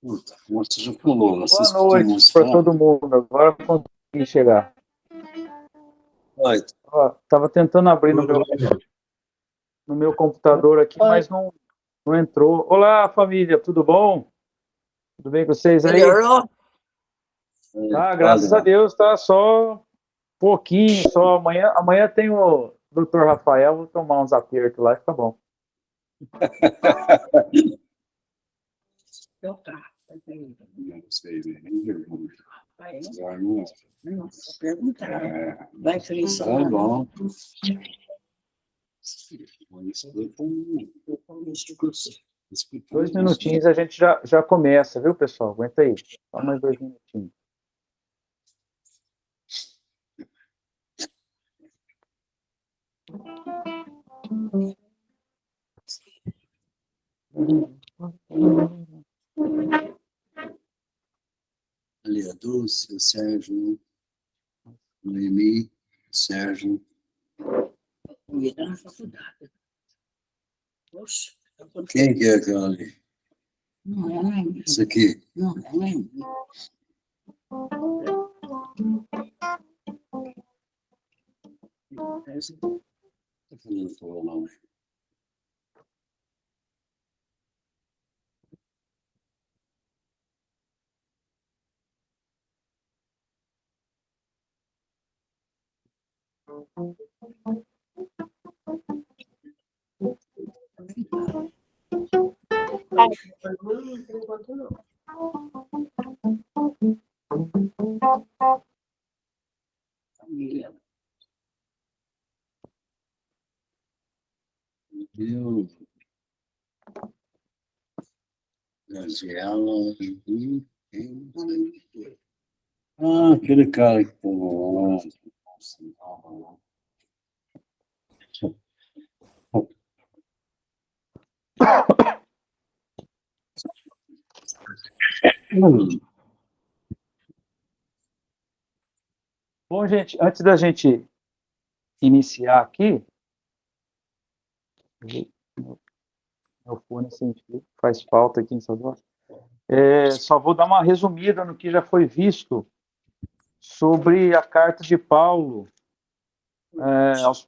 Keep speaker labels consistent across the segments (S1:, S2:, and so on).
S1: Puta, você já falou,
S2: Boa noite para todo mundo. Agora consegui chegar. Estava tentando abrir no meu computador aqui, mas não entrou. Olá, família, tudo bom? Tudo bem com vocês aí?
S3: Melhorou?
S2: Graças a Deus, tá só pouquinho, só amanhã tem o Dr. Rafael, vou tomar uns apertos lá e fica bom.
S3: Então tá.
S1: Não sei, né?
S3: Nossa, perguntar. Vai, Feliz.
S1: Tá bom.
S2: Dois minutinhos a gente já começa, viu, pessoal? Aguenta aí. Só mais 2 minutinhos.
S1: Ali a Dulce, o Sérgio, Noemi, o Sérgio.
S3: Ia dar na faculdade. Poxa.
S1: Quem que é aquela ali?
S3: Não é nem.
S1: Isso aqui?
S3: Não é nem.
S1: Não fazendo favor, não.
S3: Família.
S1: Eu. Gaziela. Aquele cara que falou lá.
S2: Bom, gente, antes da gente iniciar aqui, meu fone científico faz falta aqui em Salvador. Só vou dar uma resumida no que já foi visto sobre a carta de Paulo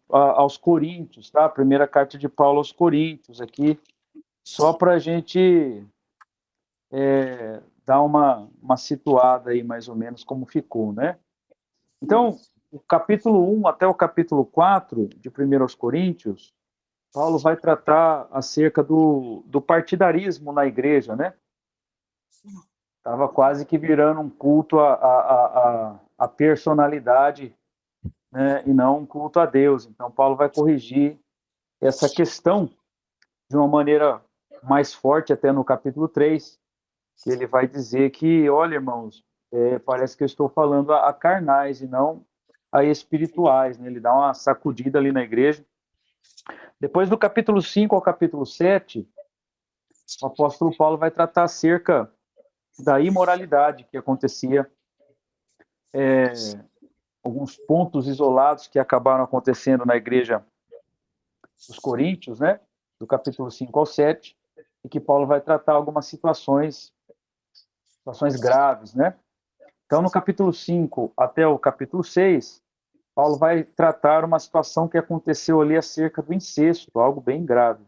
S2: aos Coríntios, tá? A primeira carta de Paulo aos Coríntios aqui, só para a gente dar uma situada aí mais ou menos como ficou, né? Então, o capítulo 1 até o capítulo 4 de 1 aos Coríntios, Paulo vai tratar acerca do partidarismo na igreja, né? Estava quase que virando um culto à personalidade, né? E não um culto a Deus. Então, Paulo vai corrigir essa questão de uma maneira mais forte, até no capítulo 3, que ele vai dizer que, olha, irmãos, parece que eu estou falando a carnais e não a espirituais, né? Ele dá uma sacudida ali na igreja. Depois do capítulo 5 ao capítulo 7, o apóstolo Paulo vai tratar acerca da imoralidade que acontecia, alguns pontos isolados que acabaram acontecendo na igreja dos Coríntios, né? Do capítulo 5 ao 7, e que Paulo vai tratar algumas situações graves, né? Então, no capítulo 5 até o capítulo 6, Paulo vai tratar uma situação que aconteceu ali acerca do incesto, algo bem grave.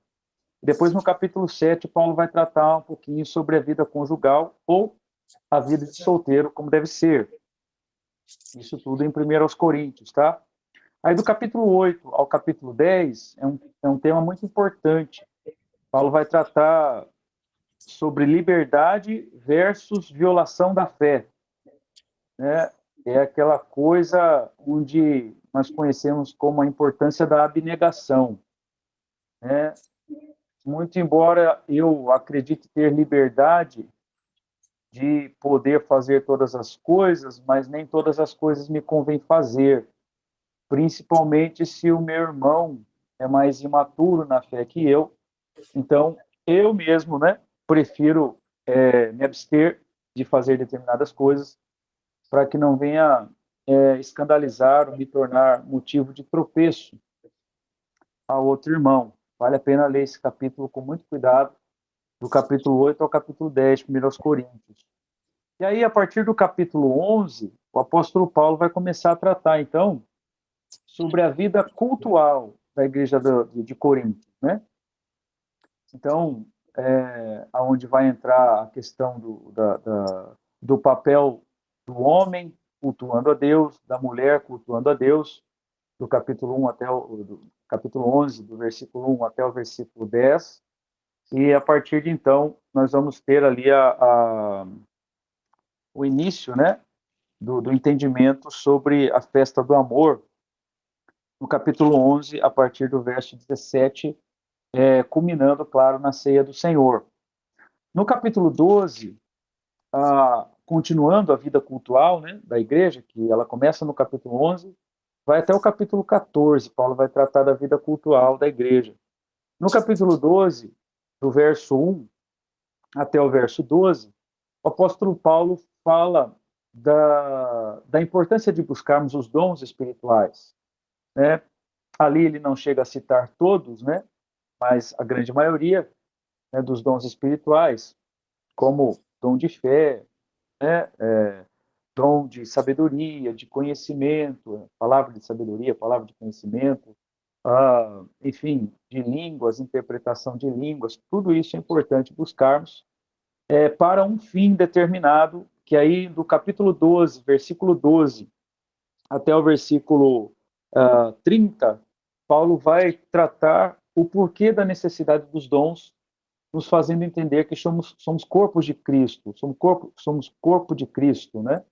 S2: Depois, no capítulo 7, Paulo vai tratar um pouquinho sobre a vida conjugal ou a vida de solteiro, como deve ser. Isso tudo em 1 aos Coríntios, tá? Aí, do capítulo 8 ao capítulo 10, é um tema muito importante. Paulo vai tratar sobre liberdade versus violação da fé, né? É aquela coisa onde nós conhecemos como a importância da abnegação, né? Muito embora eu acredite ter liberdade de poder fazer todas as coisas, mas nem todas as coisas me convém fazer, principalmente se o meu irmão é mais imaturo na fé que eu. Então, eu mesmo, né, prefiro me abster de fazer determinadas coisas para que não venha escandalizar ou me tornar motivo de tropeço a outro irmão. Vale a pena ler esse capítulo com muito cuidado, do capítulo 8 ao capítulo 10, 1 aos Coríntios. E aí, a partir do capítulo 11, o apóstolo Paulo vai começar a tratar, então, sobre a vida cultual da igreja de Corinto, né? Então, aonde vai entrar a questão do papel do homem cultuando a Deus, da mulher cultuando a Deus, do capítulo 1 até do capítulo 11, do versículo 1 até o versículo 10, e a partir de então nós vamos ter ali o início, né, do entendimento sobre a festa do amor, no capítulo 11, a partir do verso 17, culminando, claro, na ceia do Senhor. No capítulo 12, continuando a vida cultual, né, da igreja, que ela começa no capítulo 11, vai até o capítulo 14, Paulo vai tratar da vida cultual da igreja. No capítulo 12, do verso 1 até o verso 12, o apóstolo Paulo fala da importância de buscarmos os dons espirituais, né? Ali ele não chega a citar todos, né? Mas a grande maioria, né, dos dons espirituais, como dom de fé, né? Dom de sabedoria, de conhecimento, palavra de sabedoria, palavra de conhecimento, enfim, de línguas, interpretação de línguas, tudo isso é importante buscarmos para um fim determinado, que aí do capítulo 12, versículo 12, até o versículo 30, Paulo vai tratar o porquê da necessidade dos dons, nos fazendo entender que somos corpos de Cristo, somos corpo de Cristo, né?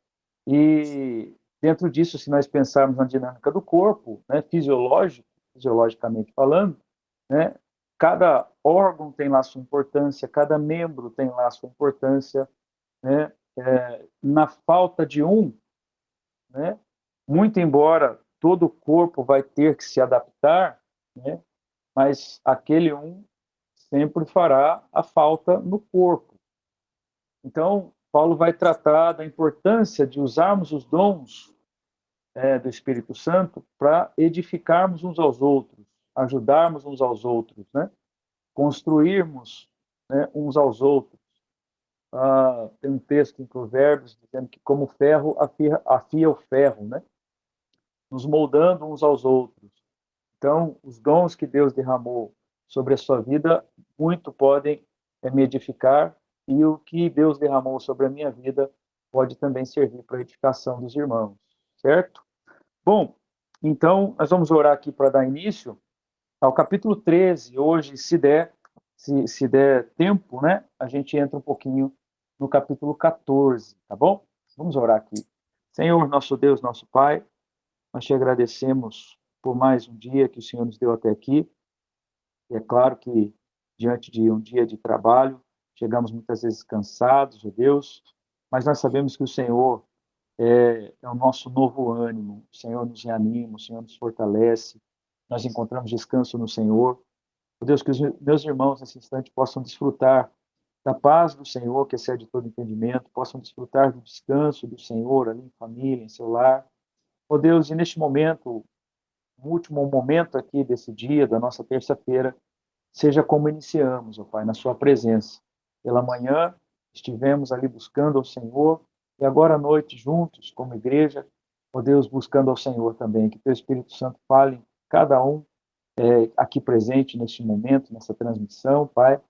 S2: E dentro disso, se nós pensarmos na dinâmica do corpo, né, fisiologicamente falando, né, cada órgão tem lá sua importância, cada membro tem lá sua importância, né? Na falta de um, né, muito embora todo o corpo vai ter que se adaptar, né, mas aquele um sempre fará a falta no corpo. Então, Paulo vai tratar da importância de usarmos os dons do Espírito Santo para edificarmos uns aos outros, ajudarmos uns aos outros, né? Construirmos, né, uns aos outros. Tem um texto em Provérbios dizendo que como ferro afia o ferro, né? Nos moldando uns aos outros. Então, os dons que Deus derramou sobre a sua vida, muito podem me edificar, e o que Deus derramou sobre a minha vida pode também servir para a edificação dos irmãos, certo? Bom, então, nós vamos orar aqui para dar início ao capítulo 13. Hoje, se der tempo, né, a gente entra um pouquinho no capítulo 14, tá bom? Vamos orar aqui. Senhor, nosso Deus, nosso Pai, nós te agradecemos por mais um dia que o Senhor nos deu até aqui. E é claro que, diante de um dia de trabalho, chegamos muitas vezes cansados, ó Deus, mas nós sabemos que o Senhor é o nosso novo ânimo. O Senhor nos reanima, o Senhor nos fortalece. Nós encontramos descanso no Senhor. Ó Deus, que os meus irmãos nesse instante possam desfrutar da paz do Senhor, que excede todo entendimento, possam desfrutar do descanso do Senhor ali em família, em seu lar. Ó Deus, e neste momento, no último momento aqui desse dia, da nossa terça-feira, seja como iniciamos, ó Pai, na sua presença. Pela manhã, estivemos ali buscando ao Senhor, e agora à noite, juntos, como igreja, ó Deus, buscando ao Senhor também. Que teu Espírito Santo fale em cada um aqui presente neste momento, nessa transmissão, Pai.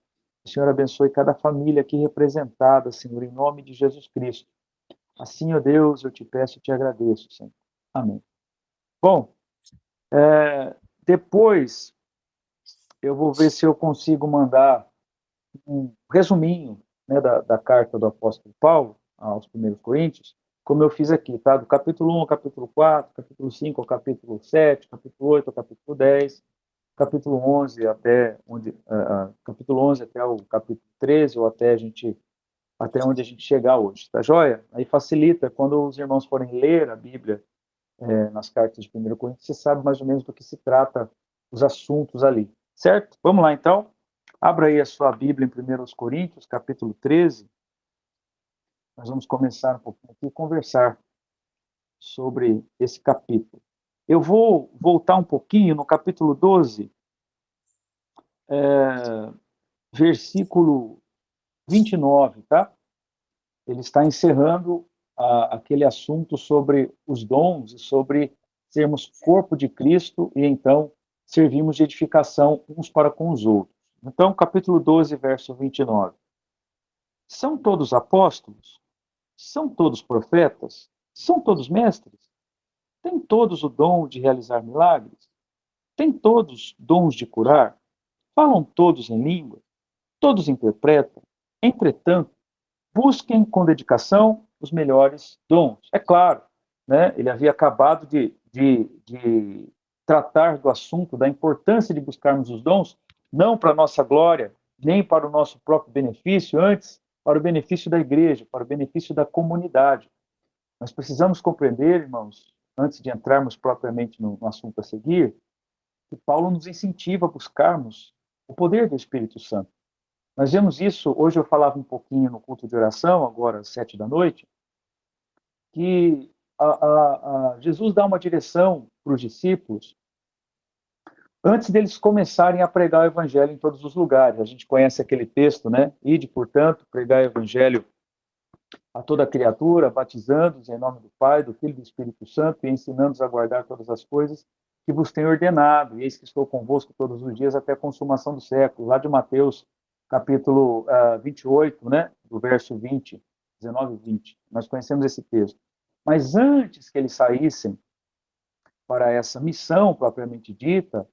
S2: O Senhor abençoe cada família aqui representada, Senhor, em nome de Jesus Cristo. Assim, ó Deus, eu te peço e te agradeço, Senhor. Amém. Bom, depois eu vou ver se eu consigo mandar um resuminho, né, da carta do apóstolo Paulo aos primeiros Coríntios, como eu fiz aqui, tá? Do capítulo 1 ao capítulo 4, capítulo 5 ao capítulo 7, capítulo 8 ao capítulo 10, capítulo 11 até capítulo 11 até o capítulo 13, ou até onde a gente chegar hoje, tá joia? Aí facilita, quando os irmãos forem ler a Bíblia nas cartas de 1 Coríntios, você sabe mais ou menos do que se trata os assuntos ali, certo? Vamos lá, então. Abra aí a sua Bíblia em 1 Coríntios, capítulo 13. Nós vamos começar um pouquinho aqui e conversar sobre esse capítulo. Eu vou voltar um pouquinho no capítulo 12, versículo 29, tá? Ele está encerrando aquele assunto sobre os dons e sobre sermos corpo de Cristo e então servimos de edificação uns para com os outros. Então, capítulo 12, verso 29. São todos apóstolos? São todos profetas? São todos mestres? Têm todos o dom de realizar milagres? Têm todos dons de curar? Falam todos em língua? Todos interpretam? Entretanto, busquem com dedicação os melhores dons. É claro, né? Ele havia acabado de tratar do assunto, da importância de buscarmos os dons, não para a nossa glória, nem para o nosso próprio benefício, antes para o benefício da igreja, para o benefício da comunidade. Nós precisamos compreender, irmãos, antes de entrarmos propriamente no assunto a seguir, que Paulo nos incentiva a buscarmos o poder do Espírito Santo. Nós vemos isso, hoje eu falava um pouquinho no culto de oração, agora às 7 da noite, que Jesus dá uma direção para os discípulos antes deles começarem a pregar o evangelho em todos os lugares. A gente conhece aquele texto, né? Ide, portanto, pregar o evangelho a toda criatura, batizando-os em nome do Pai, do Filho e do Espírito Santo e ensinando-os a guardar todas as coisas que vos tenho ordenado. E eis que estou convosco todos os dias até a consumação do século. Lá de Mateus, capítulo 28, né? Do verso 20, 19 e 20. Nós conhecemos esse texto. Mas antes que eles saíssem para essa missão propriamente dita,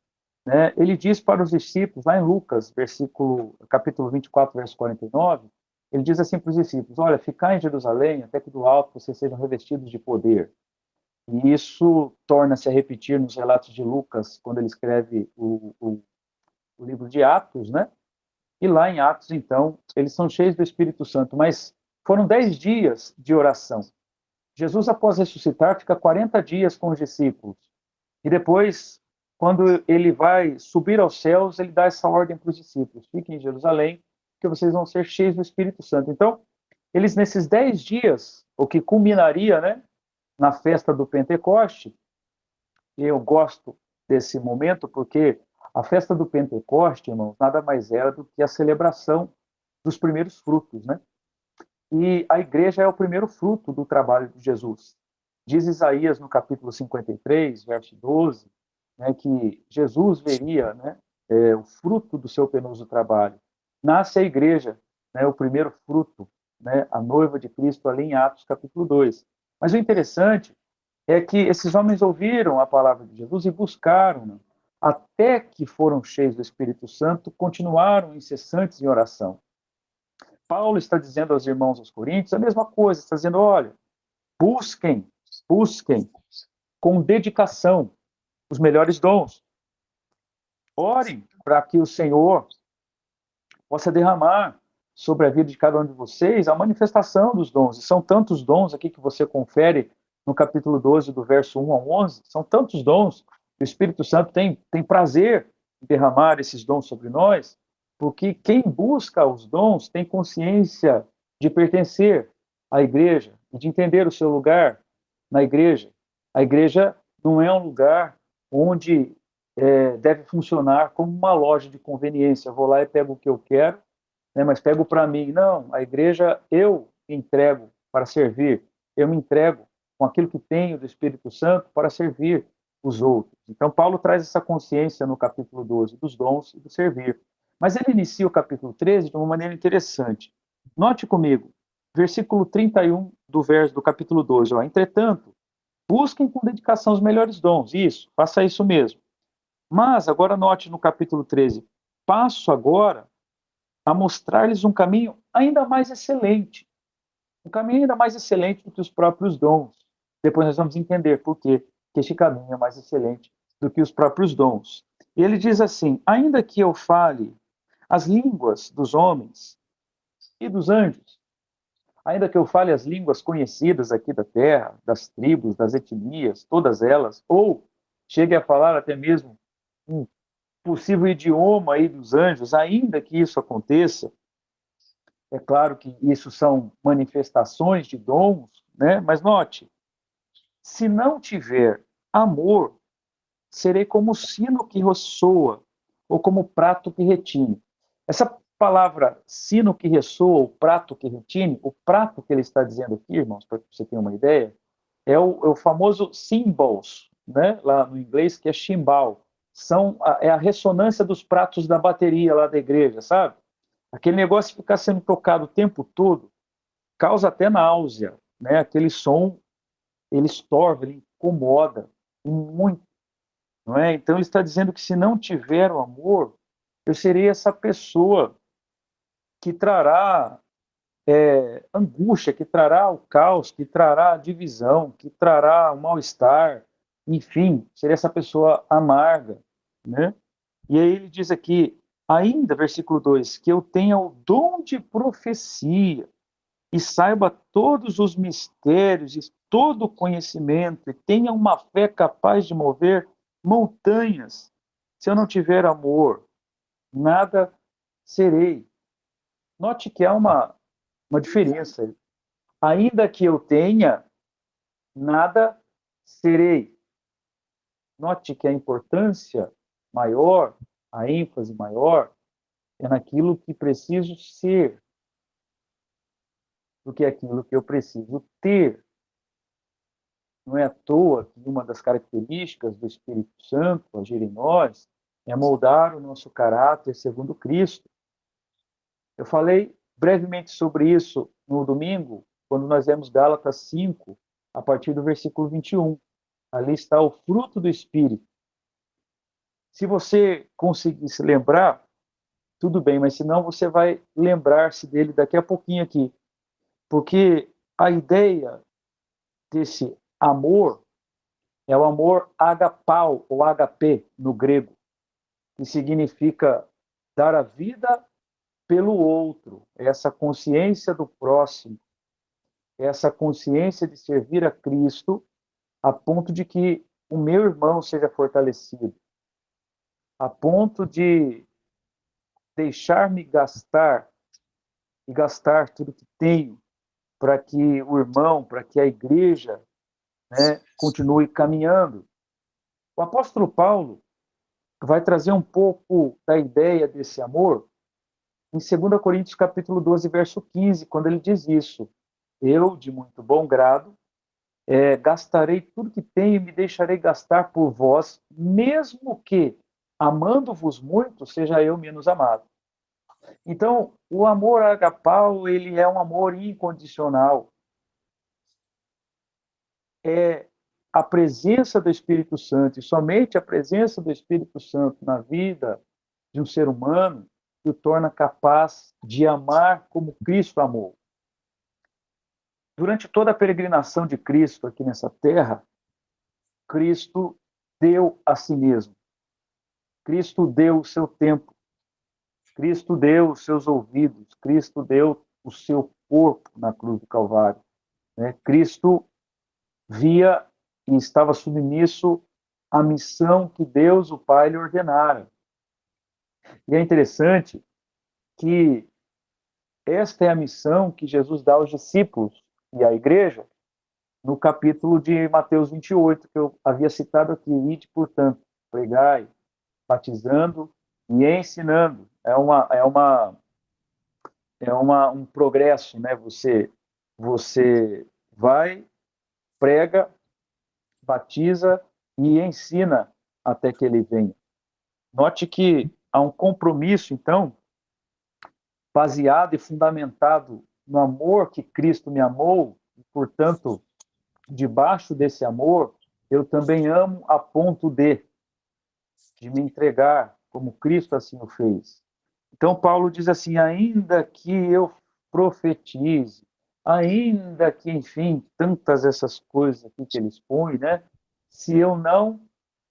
S2: né, ele diz para os discípulos, lá em Lucas, capítulo 24, verso 49, ele diz assim para os discípulos: olha, ficai em Jerusalém até que do alto vocês sejam revestidos de poder. E isso torna-se a repetir nos relatos de Lucas, quando ele escreve o livro de Atos, né? E lá em Atos, então, eles são cheios do Espírito Santo, mas foram 10 dias de oração. Jesus, após ressuscitar, fica 40 dias com os discípulos. E depois, quando ele vai subir aos céus, ele dá essa ordem para os discípulos: fiquem em Jerusalém, que vocês vão ser cheios do Espírito Santo. Então, eles nesses 10 dias, o que culminaria, né, na festa do Pentecoste, e eu gosto desse momento porque a festa do Pentecoste, irmãos, nada mais era do que a celebração dos primeiros frutos, né? E a igreja é o primeiro fruto do trabalho de Jesus. Diz Isaías no capítulo 53, verso 12, né, que Jesus veria, né, o fruto do seu penoso trabalho. Nasce a igreja, né, o primeiro fruto, né, a noiva de Cristo, ali em Atos capítulo 2. Mas o interessante é que esses homens ouviram a palavra de Jesus e buscaram, né, até que foram cheios do Espírito Santo, continuaram incessantes em oração. Paulo está dizendo aos irmãos aos Coríntios a mesma coisa, está dizendo: olha, busquem com dedicação os melhores dons. Orem para que o Senhor possa derramar sobre a vida de cada um de vocês a manifestação dos dons. E são tantos dons aqui que você confere no capítulo 12, do verso 1 ao 11, são tantos dons que o Espírito Santo tem prazer em derramar esses dons sobre nós, porque quem busca os dons tem consciência de pertencer à igreja e de entender o seu lugar na igreja. A igreja não é um lugar onde deve funcionar como uma loja de conveniência. Eu vou lá e pego o que eu quero, né, mas pego para mim. Não, a igreja eu me entrego para servir. Eu me entrego com aquilo que tenho do Espírito Santo para servir os outros. Então, Paulo traz essa consciência no capítulo 12 dos dons e do servir. Mas ele inicia o capítulo 13 de uma maneira interessante. Note comigo, versículo 31 do capítulo 12. Ó, entretanto, busquem com dedicação os melhores dons. Isso, faça isso mesmo. Mas, agora note no capítulo 13, passo agora a mostrar-lhes um caminho ainda mais excelente. Um caminho ainda mais excelente do que os próprios dons. Depois nós vamos entender por quê que este caminho é mais excelente do que os próprios dons. E ele diz assim: ainda que eu fale as línguas dos homens e dos anjos, ainda que eu fale as línguas conhecidas aqui da terra, das tribos, das etnias, todas elas, ou chegue a falar até mesmo um possível idioma aí dos anjos, ainda que isso aconteça, é claro que isso são manifestações de dons, né? Mas note, se não tiver amor, serei como sino que ressoa, ou como prato que retine. Essa palavra sino que ressoa, o prato que retine, o prato que ele está dizendo aqui, irmãos, para que você tenha uma ideia, é o famoso cymbals, né? Lá no inglês, que é chimbal. É a ressonância dos pratos da bateria lá da igreja, sabe? Aquele negócio de ficar sendo tocado o tempo todo causa até náusea, né? Aquele som, ele estorva, ele incomoda muito, não é? Então ele está dizendo que se não tiver o amor, eu serei essa pessoa que trará angústia, que trará o caos, que trará a divisão, que trará o mal-estar, enfim, seria essa pessoa amarga, né? E aí ele diz aqui, ainda, versículo 2, que eu tenha o dom de profecia e saiba todos os mistérios e todo o conhecimento e tenha uma fé capaz de mover montanhas. Se eu não tiver amor, nada serei. Note que há uma diferença. Ainda que eu tenha, nada serei. Note que a importância maior, a ênfase maior, é naquilo que preciso ser, do que aquilo que eu preciso ter. Não é à toa que uma das características do Espírito Santo agir em nós é moldar o nosso caráter segundo Cristo. Eu falei brevemente sobre isso no domingo, quando nós vemos Gálatas 5, a partir do versículo 21. Ali está o fruto do Espírito. Se você conseguir se lembrar, tudo bem, mas senão você vai lembrar-se dele daqui a pouquinho aqui. Porque a ideia desse amor é o amor agapau, ou HP, no grego, que significa dar a vida pelo outro, essa consciência do próximo, essa consciência de servir a Cristo a ponto de que o meu irmão seja fortalecido, a ponto de deixar-me gastar e gastar tudo que tenho para que o irmão, para que a igreja, né, continue caminhando. O apóstolo Paulo vai trazer um pouco da ideia desse amor em 2 Coríntios capítulo 12, verso 15, quando ele diz isso. Eu, de muito bom grado, gastarei tudo que tenho e me deixarei gastar por vós, mesmo que, amando-vos muito, seja eu menos amado. Então, o amor agapau, ele é um amor incondicional. É a presença do Espírito Santo, e somente a presença do Espírito Santo na vida de um ser humano que o torna capaz de amar como Cristo amou. Durante toda a peregrinação de Cristo aqui nessa terra, Cristo deu a si mesmo. Cristo deu o seu tempo. Cristo deu os seus ouvidos. Cristo deu o seu corpo na cruz do Calvário. Cristo via e estava submisso à missão que Deus, o Pai, lhe ordenara. E é interessante que esta é a missão que Jesus dá aos discípulos e à igreja no capítulo de Mateus 28, que eu havia citado aqui. Ide, portanto, pregai, batizando e ensinando. Um progresso, né? Você vai, prega, batiza e ensina até que ele venha. Note que há um compromisso, então, baseado e fundamentado no amor que Cristo me amou, e, portanto, debaixo desse amor, eu também amo a ponto de me entregar, como Cristo assim o fez. Então, Paulo diz assim, ainda que eu profetize, ainda que, enfim, tantas essas coisas aqui que ele expõe, né? Se eu não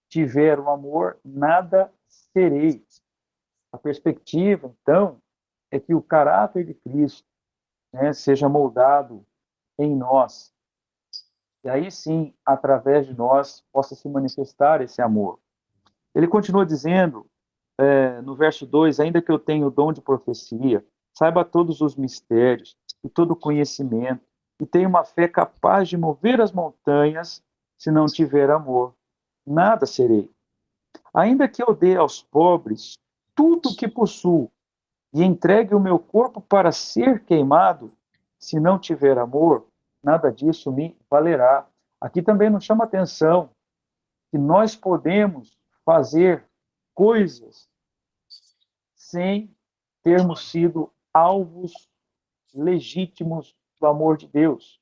S2: tiver o amor, nada serei. A perspectiva, então, é que o caráter de Cristo, né, seja moldado em nós. E aí sim, através de nós, possa se manifestar esse amor. Ele continua dizendo, no verso 2, ainda que eu tenha o dom de profecia, saiba todos os mistérios e todo o conhecimento, e tenha uma fé capaz de mover as montanhas, se não tiver amor, nada serei. Ainda que eu dê aos pobres tudo o que possuo, e entregue o meu corpo para ser queimado, se não tiver amor, nada disso me valerá. Aqui também nos chama atenção que nós podemos fazer coisas sem termos sido alvos legítimos do amor de Deus,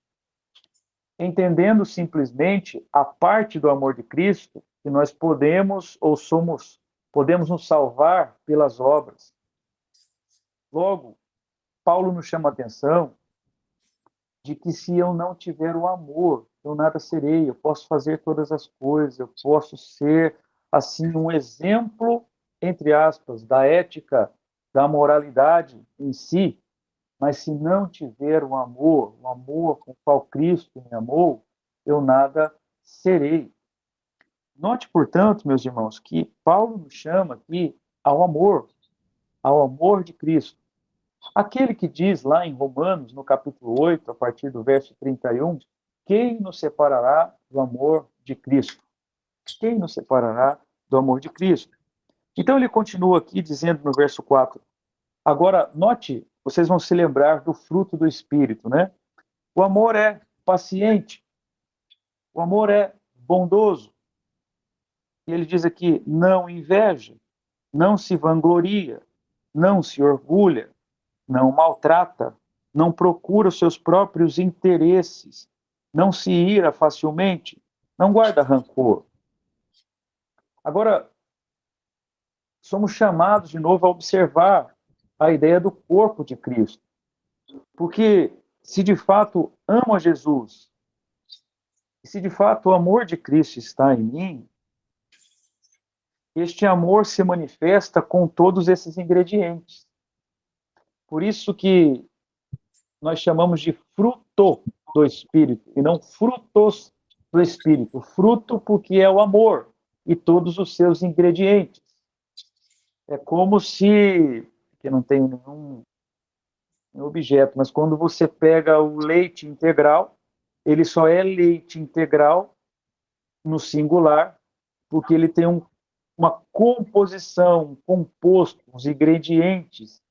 S2: entendendo simplesmente a parte do amor de Cristo que nós podemos nos salvar pelas obras. Logo, Paulo nos chama a atenção de que se eu não tiver o amor, eu nada serei, eu posso fazer todas as coisas, eu posso ser, assim, um exemplo, entre aspas, da ética, da moralidade em si, mas se não tiver o amor com o qual Cristo me amou, eu nada serei. Note, portanto, meus irmãos, que Paulo nos chama aqui ao amor de Cristo. Aquele que diz lá em Romanos, no capítulo 8, a partir do verso 31, quem nos separará do amor de Cristo? Quem nos separará do amor de Cristo? Então ele continua aqui dizendo no verso 4, agora, note, vocês vão se lembrar do fruto do Espírito, né? O amor é paciente, o amor é bondoso. E ele diz aqui, não inveja, não se vangloria, não se orgulha, não maltrata, não procura os seus próprios interesses, não se ira facilmente, não guarda rancor. Agora, somos chamados de novo a observar a ideia do corpo de Cristo. Porque se de fato amo a Jesus, e se de fato o amor de Cristo está em mim, este amor se manifesta com todos esses ingredientes. Por isso que nós chamamos de fruto do Espírito, e não frutos do Espírito. Fruto porque é o amor e todos os seus ingredientes. É como se, que não tem nenhum objeto, mas quando você pega o leite integral, ele só é leite integral no singular, porque ele tem uma composição, um composto, os ingredientes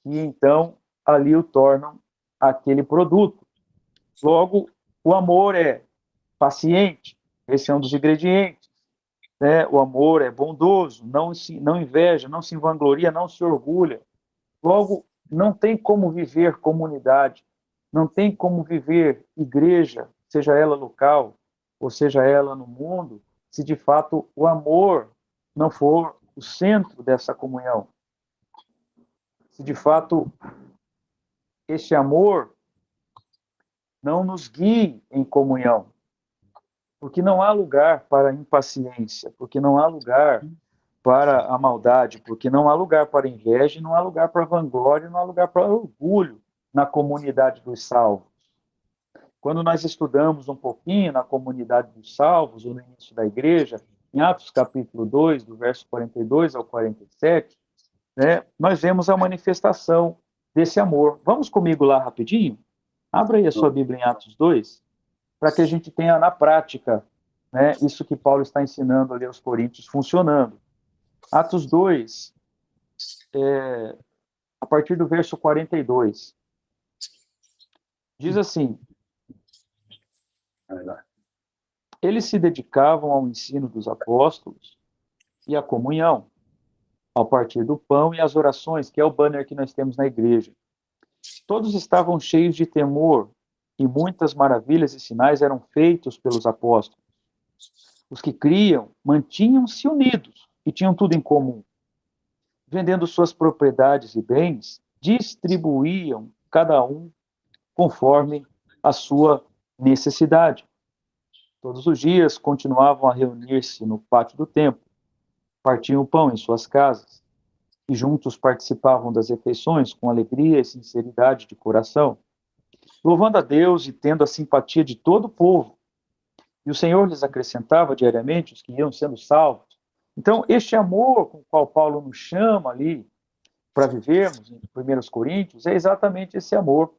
S2: que então ali o tornam aquele produto. Logo, o amor é paciente, esse é um dos ingredientes. Né? O amor é bondoso, não inveja, não se vangloria, não se orgulha. Logo, não tem como viver comunidade, não tem como viver igreja, seja ela local ou seja ela no mundo, se de fato o amor não for o centro dessa comunhão. Se de fato este amor não nos guie em comunhão. Porque não há lugar para a impaciência, porque não há lugar para a maldade, porque não há lugar para a inveja, não há lugar para a vanglória, não há lugar para o orgulho na comunidade dos salvos. Quando nós estudamos um pouquinho na comunidade dos salvos, ou no início da igreja, em Atos capítulo 2, do verso 42 ao 47, né, nós vemos a manifestação desse amor. Vamos comigo lá rapidinho? Abra aí a sua Bíblia em Atos 2, para que a gente tenha na prática, né, isso que Paulo está ensinando ali aos coríntios funcionando. Atos 2, a partir do verso 42, diz assim, eles se dedicavam ao ensino dos apóstolos e à comunhão, ao partir do pão e às orações, que é o banner que nós temos na igreja. Todos estavam cheios de temor e muitas maravilhas e sinais eram feitos pelos apóstolos. Os que criam mantinham-se unidos e tinham tudo em comum. Vendendo suas propriedades e bens, distribuíam cada um conforme a sua necessidade. Todos os dias continuavam a reunir-se no pátio do templo, partiam o pão em suas casas e juntos participavam das refeições com alegria e sinceridade de coração, louvando a Deus e tendo a simpatia de todo o povo. E o Senhor lhes acrescentava diariamente os que iam sendo salvos. Então, este amor com o qual Paulo nos chama ali para vivermos em 1 Coríntios é exatamente esse amor.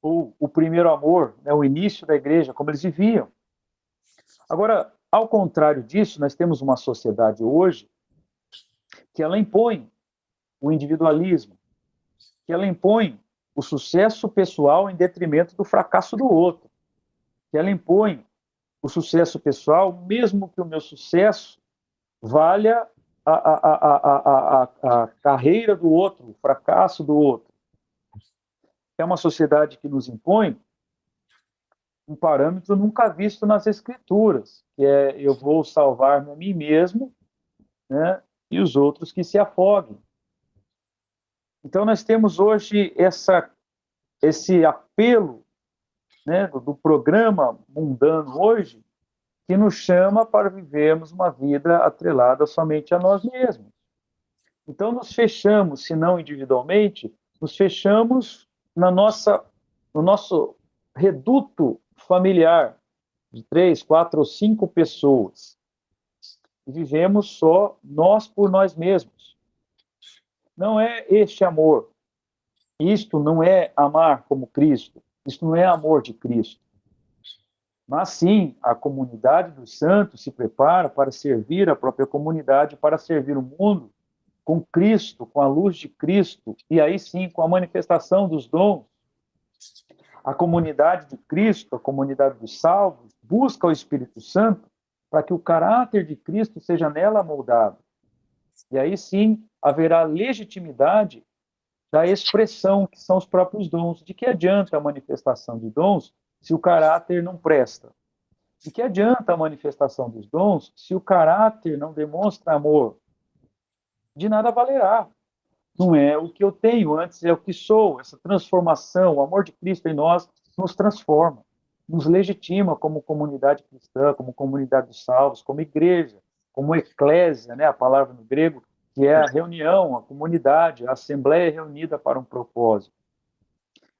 S2: Ou o primeiro amor, né, o início da igreja, como eles viviam. Agora, ao contrário disso, nós temos uma sociedade hoje que ela impõe o individualismo, que ela impõe o sucesso pessoal em detrimento do fracasso do outro, que ela impõe o sucesso pessoal, mesmo que o meu sucesso valha a carreira do outro, o fracasso do outro. É uma sociedade que nos impõe um parâmetro nunca visto nas Escrituras, que é eu vou salvar-me a mim mesmo, né, e os outros que se afoguem. Então nós temos hoje esse apelo, né, do programa mundano hoje, que nos chama para vivermos uma vida atrelada somente a nós mesmos. Então nos fechamos, se não individualmente, nos fechamos no nosso reduto familiar de 3, 4 ou 5 pessoas. E vivemos só nós por nós mesmos. Não é este amor. Isto não é amar como Cristo. Isto não é amor de Cristo. Mas sim, a comunidade dos santos se prepara para servir a própria comunidade, para servir o mundo com Cristo, com a luz de Cristo, e aí sim com a manifestação dos dons. A comunidade de Cristo, a comunidade dos salvos, busca o Espírito Santo para que o caráter de Cristo seja nela moldado. E aí sim haverá legitimidade da expressão, que são os próprios dons. De que adianta a manifestação de dons se o caráter não presta? De que adianta a manifestação dos dons se o caráter não demonstra amor? De nada valerá. Não é o que eu tenho, antes é o que sou. Essa transformação, o amor de Cristo em nós nos transforma, nos legitima como comunidade cristã, como comunidade dos salvos, como igreja, como eclésia, né? A palavra no grego, que é a reunião, a comunidade, a assembleia reunida para um propósito.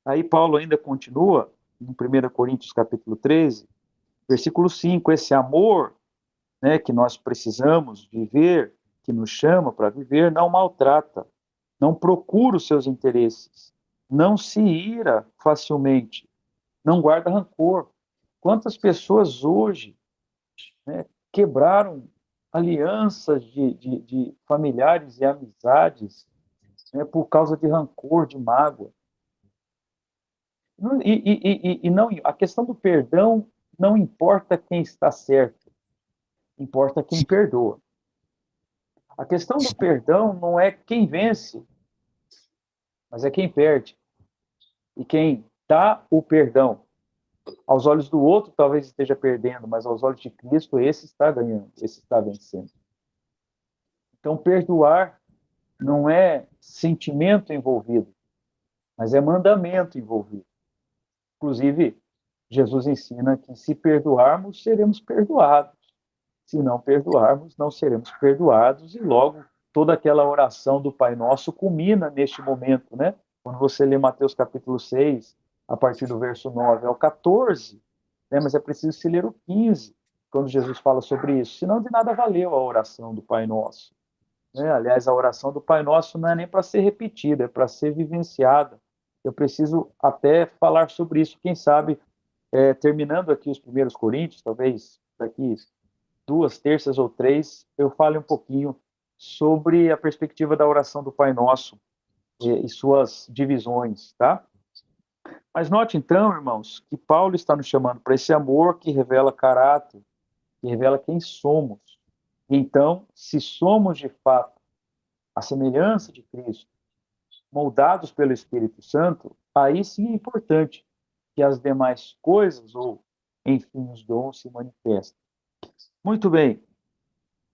S2: Aí Paulo ainda continua, em 1 Coríntios capítulo 13, versículo 5, esse amor, né, que nós precisamos viver, que nos chama para viver, não maltrata, não procura os seus interesses, não se ira facilmente, não guarda rancor. Quantas pessoas hoje, né, quebraram alianças de familiares e amizades, né, por causa de rancor, de mágoa. E não, a questão do perdão não importa quem está certo, importa quem perdoa. A questão do perdão não é quem vence, mas é quem perde. E quem dá o perdão. Aos olhos do outro, talvez esteja perdendo, mas aos olhos de Cristo, esse está ganhando, esse está vencendo. Então, perdoar não é sentimento envolvido, mas é mandamento envolvido. Inclusive, Jesus ensina que se perdoarmos, seremos perdoados. Se não perdoarmos, não seremos perdoados. E logo, toda aquela oração do Pai Nosso culmina neste momento, né? Quando você lê Mateus capítulo 6, a partir do verso 9 ao 14, né? Mas é preciso se ler o 15, quando Jesus fala sobre isso. Senão de nada valeu a oração do Pai Nosso. Né? Aliás, a oração do Pai Nosso não é nem para ser repetida, é para ser vivenciada. Eu preciso até falar sobre isso, quem sabe, terminando aqui os 1 Coríntios, talvez daqui 2 terças ou 3, eu fale um pouquinho sobre a perspectiva da oração do Pai Nosso e suas divisões, tá? Mas note então, irmãos, que Paulo está nos chamando para esse amor que revela caráter, que revela quem somos. Então, se somos de fato a semelhança de Cristo, moldados pelo Espírito Santo, aí sim é importante que as demais coisas, ou enfim, os dons se manifestem. Muito bem.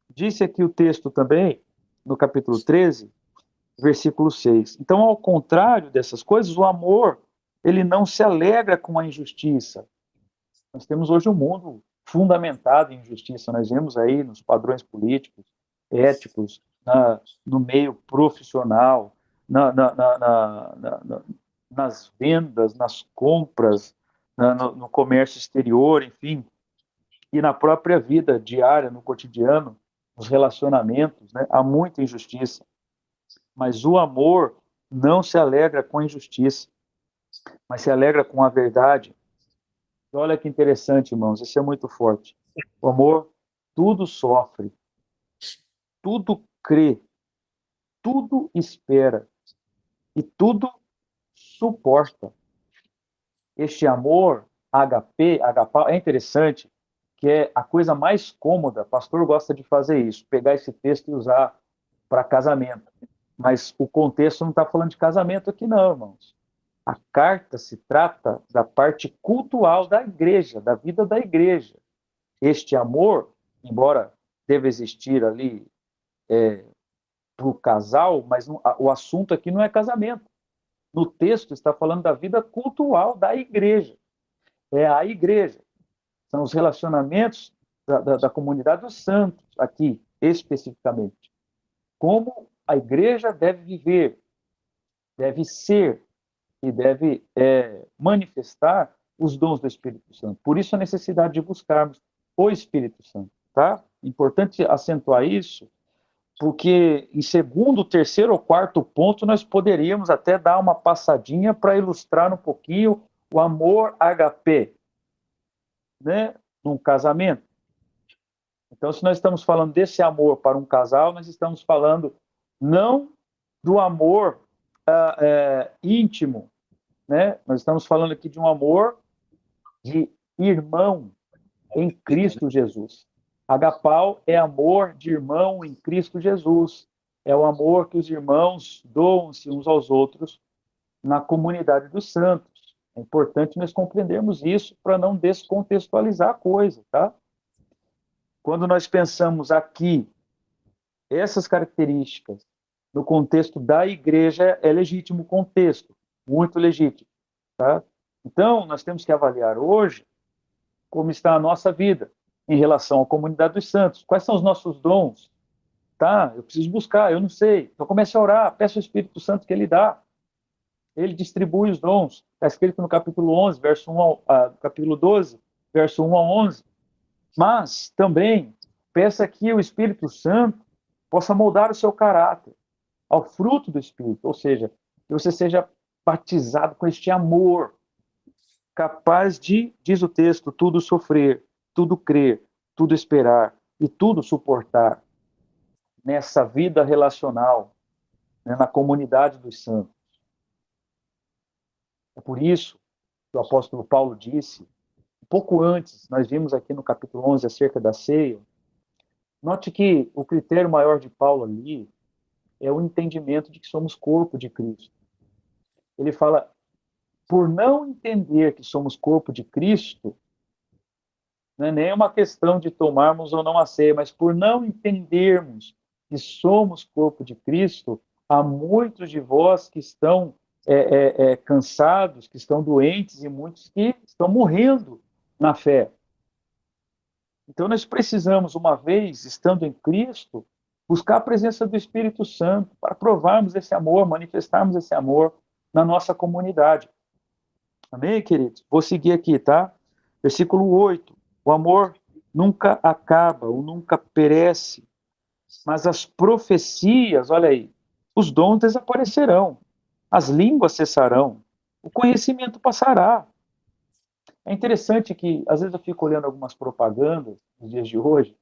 S2: Disse aqui o texto também, no capítulo 13, versículo 6. Então, ao contrário dessas coisas, o amor, ele não se alegra com a injustiça. Nós temos hoje um mundo fundamentado em injustiça. Nós vemos aí nos padrões políticos, éticos, no meio profissional, nas vendas, nas compras, no comércio exterior, enfim, e na própria vida diária, no cotidiano, nos relacionamentos, né? Há muita injustiça. Mas o amor não se alegra com a injustiça, mas se alegra com a verdade. E olha que interessante, irmãos, isso é muito forte. O amor tudo sofre, tudo crê, tudo espera e tudo suporta. Este amor, HP, agapau, é interessante, que é a coisa mais cômoda. O pastor gosta de fazer isso, pegar esse texto e usar para casamento. Mas o contexto não está falando de casamento aqui, não, irmãos. A carta se trata da parte cultual da igreja, da vida da igreja. Este amor, embora deva existir ali para o casal, mas o assunto aqui não é casamento. No texto está falando da vida cultural da igreja. É a igreja. São os relacionamentos da comunidade dos santos, aqui, especificamente. Como a igreja deve viver, deve ser e deve manifestar os dons do Espírito Santo. Por isso a necessidade de buscarmos o Espírito Santo, tá? Importante acentuar isso, porque em segundo, terceiro ou quarto ponto nós poderíamos até dar uma passadinha para ilustrar um pouquinho o amor HP, né? Num casamento. Então, se nós estamos falando desse amor para um casal, nós estamos falando não do amor íntimo, né? Nós estamos falando aqui de um amor de irmão em Cristo Jesus. Agapau é amor de irmão em Cristo Jesus. É o amor que os irmãos doam-se uns aos outros na comunidade dos santos. É importante nós compreendermos isso para não descontextualizar a coisa, tá? Quando nós pensamos aqui essas características no contexto da igreja, é legítimo o contexto, muito legítimo, tá? Então, nós temos que avaliar hoje como está a nossa vida em relação à comunidade dos santos. Quais são os nossos dons? Tá? Eu preciso buscar, eu não sei. Então comece a orar, peça ao Espírito Santo que ele dá. Ele distribui os dons. Está escrito no capítulo 11, verso 1 capítulo 12, verso 1 a 11. Mas também peça que o Espírito Santo possa moldar o seu caráter ao fruto do Espírito, ou seja, que você seja batizado com este amor, capaz de, diz o texto, tudo sofrer, tudo crer, tudo esperar e tudo suportar nessa vida relacional, né, na comunidade dos santos. É por isso que o apóstolo Paulo disse, um pouco antes, nós vimos aqui no capítulo 11 acerca da ceia, note que o critério maior de Paulo ali é o entendimento de que somos corpo de Cristo. Ele fala, por não entender que somos corpo de Cristo, não é nem uma questão de tomarmos ou não a ceia, mas por não entendermos que somos corpo de Cristo, há muitos de vós que estão cansados, que estão doentes e muitos que estão morrendo na fé. Então nós precisamos, uma vez estando em Cristo, buscar a presença do Espírito Santo para provarmos esse amor, manifestarmos esse amor na nossa comunidade. Amém, queridos? Vou seguir aqui, tá? Versículo 8. O amor nunca acaba, ou nunca perece, mas as profecias, olha aí, os dons desaparecerão, as línguas cessarão, o conhecimento passará. É interessante que, às vezes eu fico olhando algumas propagandas, nos dias de hoje,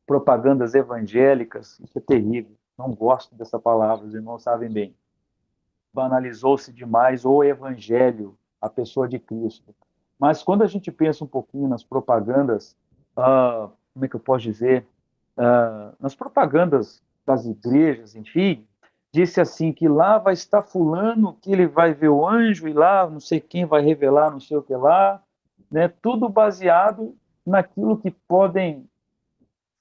S2: propagandas evangélicas, isso é terrível, não gosto dessa palavra, os irmãos sabem bem. Banalizou-se demais o evangelho, a pessoa de Cristo. Mas quando a gente pensa um pouquinho nas propagandas, como é que eu posso dizer? Nas propagandas das igrejas, enfim, disse assim que lá vai estar fulano, que ele vai ver o anjo, e lá não sei quem vai revelar não sei o que lá, né? Tudo baseado naquilo que podem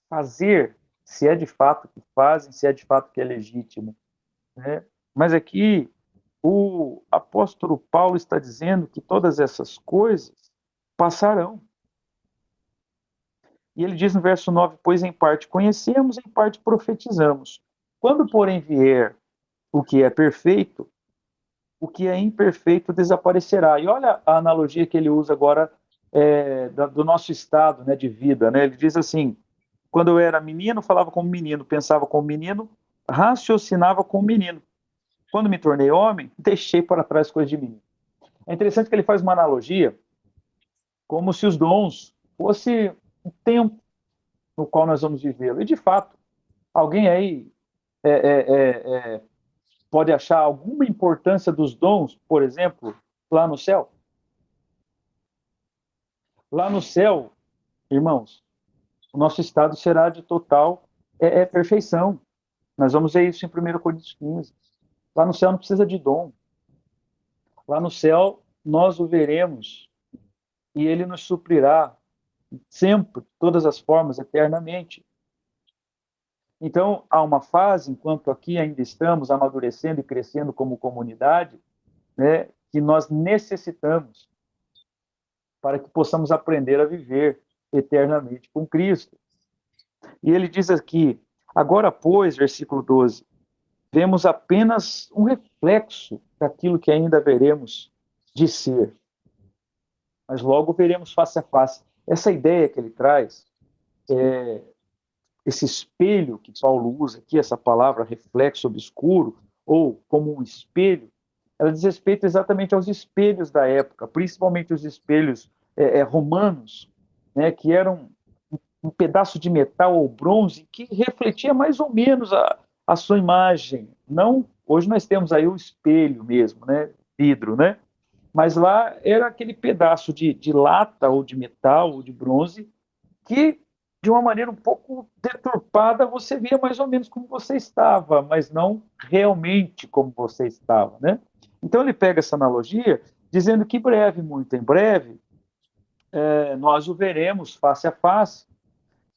S2: fazer, se é de fato que fazem, se é de fato que é legítimo, né? Mas aqui o apóstolo Paulo está dizendo que todas essas coisas passarão. E ele diz no verso 9, pois em parte conhecemos, em parte profetizamos. Quando, porém, vier o que é perfeito, o que é imperfeito desaparecerá. E olha a analogia que ele usa agora do nosso estado, né, de vida, né? Ele diz assim, quando eu era menino, falava como menino, pensava como menino, raciocinava como menino. Quando me tornei homem, deixei para trás coisas de menino. É interessante que ele faz uma analogia como se os dons fosse o tempo no qual nós vamos vivê-lo. E, de fato, alguém aí é, é, é, pode achar alguma importância dos dons, por exemplo, lá no céu? Lá no céu, irmãos, o nosso estado será de total perfeição. Nós vamos ver isso em 1 Coríntios 15. Lá no céu não precisa de dom. Lá no céu nós o veremos e ele nos suprirá sempre, de todas as formas, eternamente. Então, há uma fase, enquanto aqui ainda estamos amadurecendo e crescendo como comunidade, né, que nós necessitamos para que possamos aprender a viver eternamente com Cristo. E ele diz aqui, agora, pois, versículo 12, vemos apenas um reflexo daquilo que ainda veremos de ser, mas logo veremos face a face. Essa ideia que ele traz, esse espelho que Paulo usa aqui, essa palavra reflexo obscuro, ou como um espelho, ela diz respeito exatamente aos espelhos da época, principalmente os espelhos romanos, né, que eram um pedaço de metal ou bronze que refletia mais ou menos a sua imagem. Não, hoje nós temos aí o espelho mesmo, né, vidro, né? Mas lá era aquele pedaço de lata ou de metal ou de bronze que, de uma maneira um pouco deturpada, você via mais ou menos como você estava, mas não realmente como você estava, né? Então ele pega essa analogia, dizendo que breve, muito em breve, nós o veremos face a face,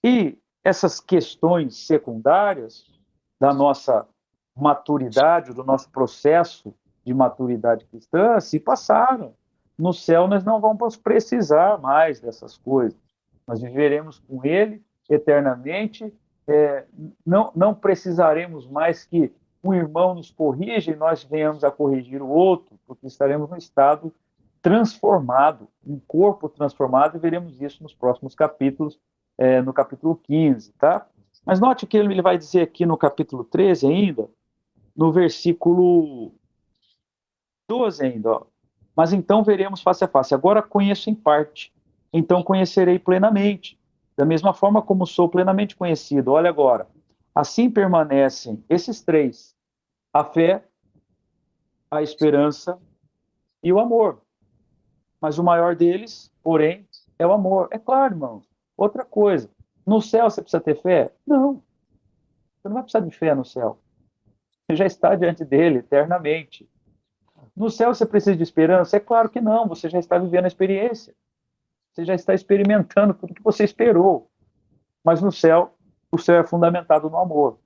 S2: e essas questões secundárias da nossa maturidade, do nosso processo de maturidade cristã, se passaram. No céu nós não vamos precisar mais dessas coisas. Nós viveremos com Ele eternamente. Não precisaremos mais que um irmão nos corrija e nós venhamos a corrigir o outro, porque estaremos num estado transformado, um corpo transformado, e veremos isso nos próximos capítulos, no capítulo 15, tá? Mas note que ele vai dizer aqui no capítulo 13 ainda, no versículo 12 ainda, ó. Mas então veremos face a face. Agora conheço em parte, então conhecerei plenamente, da mesma forma como sou plenamente conhecido. Olha agora, assim permanecem esses três: a fé, a esperança e o amor. Mas o maior deles, porém, é o amor. É claro, irmãos. Outra coisa, no céu você precisa ter fé? Não, você não vai precisar de fé no céu. Você já está diante dele eternamente. No céu você precisa de esperança? É claro que não, você já está vivendo a experiência. Você já está experimentando tudo que você esperou. Mas no céu, o céu é fundamentado no amor.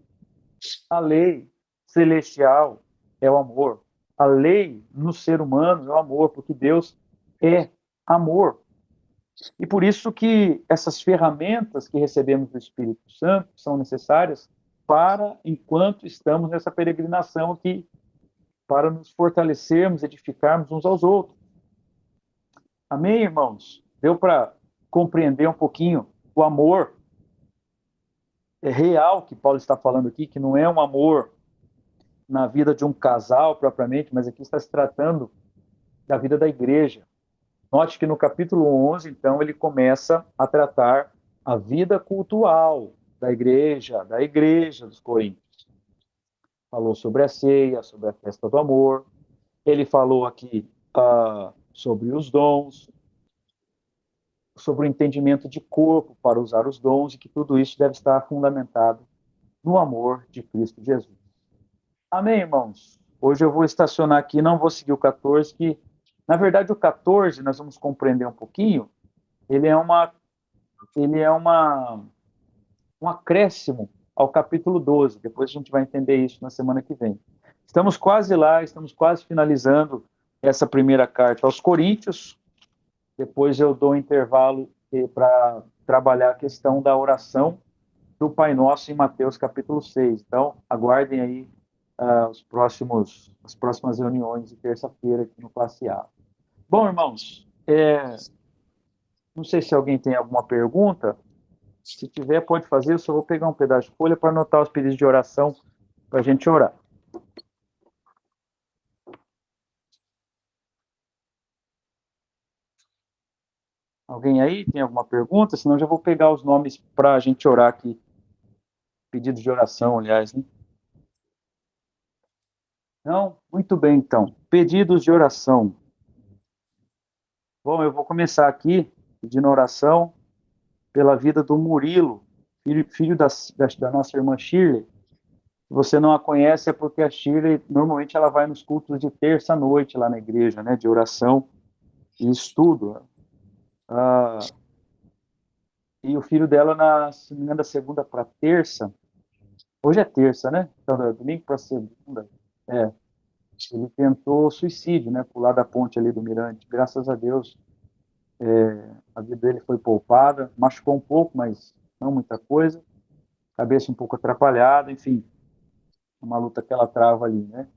S2: A lei celestial é o amor. A lei no ser humano é o amor, porque Deus é amor. E por isso que essas ferramentas que recebemos do Espírito Santo são necessárias para, enquanto estamos nessa peregrinação aqui, para nos fortalecermos, edificarmos uns aos outros. Amém, irmãos? Deu para compreender um pouquinho o amor real que Paulo está falando aqui, que não é um amor na vida de um casal propriamente, mas aqui está se tratando da vida da igreja. Note que no capítulo 11, então, ele começa a tratar a vida cultual da igreja dos Coríntios. Falou sobre a ceia, sobre a festa do amor. Ele falou aqui sobre os dons, sobre o entendimento de corpo para usar os dons, e que tudo isso deve estar fundamentado no amor de Cristo Jesus. Amém, irmãos? Hoje eu vou estacionar aqui, não vou seguir o 14, que, na verdade, o 14, nós vamos compreender um pouquinho, ele é um acréscimo ao capítulo 12. Depois a gente vai entender isso na semana que vem. Estamos quase lá, estamos quase finalizando essa primeira carta aos Coríntios. Depois eu dou um intervalo para trabalhar a questão da oração do Pai Nosso em Mateus capítulo 6. Então, aguardem aí as próximas reuniões de terça-feira aqui no Classe A. Bom, irmãos, não sei se alguém tem alguma pergunta. Se tiver, pode fazer. Eu só vou pegar um pedaço de folha para anotar os pedidos de oração para a gente orar. Alguém aí tem alguma pergunta? Senão eu já vou pegar os nomes para a gente orar aqui. Pedido de oração, aliás, né? Não? Muito bem, então. Pedidos de oração. Bom, eu vou começar aqui pedindo oração pela vida do Murilo, filho da nossa irmã Shirley. Se você não a conhece, é porque a Shirley, normalmente, ela vai nos cultos de terça-noite lá na igreja, né, de oração e estudo. Ah, e o filho dela, se não me engano, da segunda para terça, hoje é terça, né? Então, domingo para segunda, ele tentou suicídio, né, pular da ponte ali do Mirante. Graças a Deus, a vida dele foi poupada, machucou um pouco, mas não muita coisa, cabeça um pouco atrapalhada, enfim, uma luta que ela trava ali, né?